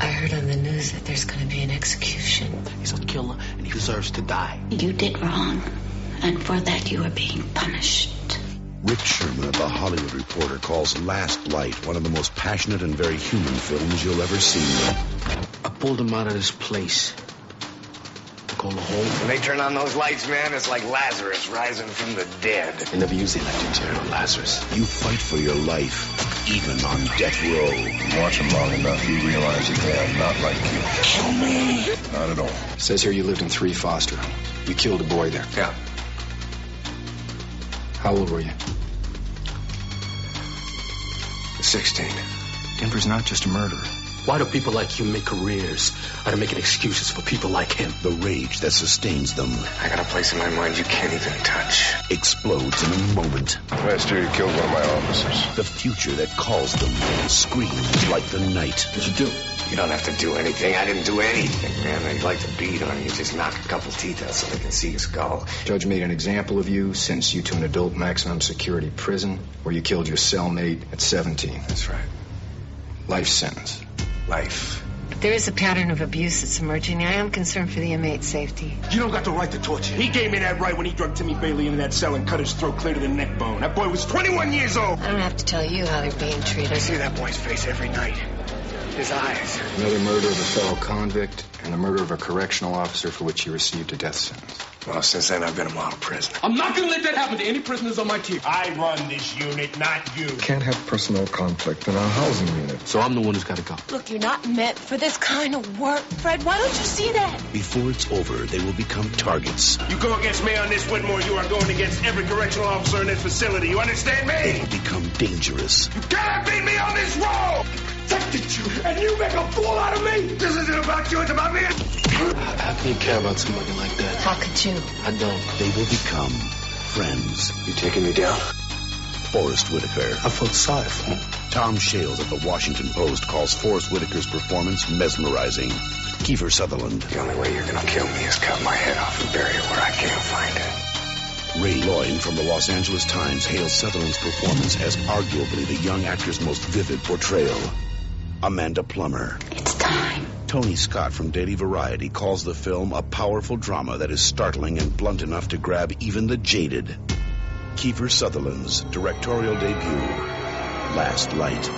I heard on the news that there's going to be an execution. He's a killer, and he deserves to die. You did wrong, and for that you are being punished. Rick Sherman of The Hollywood Reporter calls Last Light one of the most passionate and very human films you'll ever see. I pulled him out of this place. Call the hole. When they turn on those lights, man, it's like Lazarus rising from the dead. They never use the electric chair on Lazarus. You fight for your life, even on death row. You watch them long enough, you realize that they are not like you. Kill me! Not at all. It says here you lived in 3 Foster. You killed a boy there. Yeah. How old were you? 16. Denver's not just a murderer. Why do people like you make careers out of making excuses for people like him? The rage that sustains them I got a place in my mind you can't even touch. explodes in a moment. Last year you killed one of my officers. The future that calls them screams like the night. What'd you do? You don't have to do anything. I didn't do anything, man. They'd like to beat on you. Just knock a couple teeth out so they can see your skull. Judge made an example of you, sentenced you to an adult maximum security prison where you killed your cellmate at 17. That's right. Life sentence. Life. There is a pattern of abuse that's emerging. I am concerned for the inmate's safety. You don't got the right to torture. He gave me that right when he drugged Timmy Bailey into that cell and cut his throat clear to the neck bone. That boy was 21 years old. I don't have to tell you how they're being treated. I see that boy's face every night. His eyes. Another murder of a fellow convict and the murder of a correctional officer for which he received a death sentence. Well, since then, I've been a model prisoner. I'm not going to let that happen to any prisoners on my team. I run this unit, not you. Can't have personal conflict in our housing unit. So I'm the one who's got to go. Look, you're not meant for this kind of work, Fred. Why don't you see that? Before it's over, they will become targets. You go against me on this, Whitmore, you are going against every correctional officer in this facility. You understand me? They will become dangerous. You cannot beat me on this road! Protected you, and you make a fool out of me? This isn't about you, it's about me. How can you care about somebody like that? How could you? I don't. They will become friends. You taking me down? Forrest Whitaker. I felt sorry for him. Tom Shales at the Washington Post calls Forrest Whitaker's performance mesmerizing. Kiefer Sutherland. The only way you're gonna kill me is cut my head off and bury it where I can't find it. Ray Loyne from the Los Angeles Times hails Sutherland's performance as arguably the young actor's most vivid portrayal. Amanda Plummer. It's time. Tony Scott from Daily Variety calls the film a powerful drama that is startling and blunt enough to grab even the jaded. Kiefer Sutherland's directorial debut, Last Light.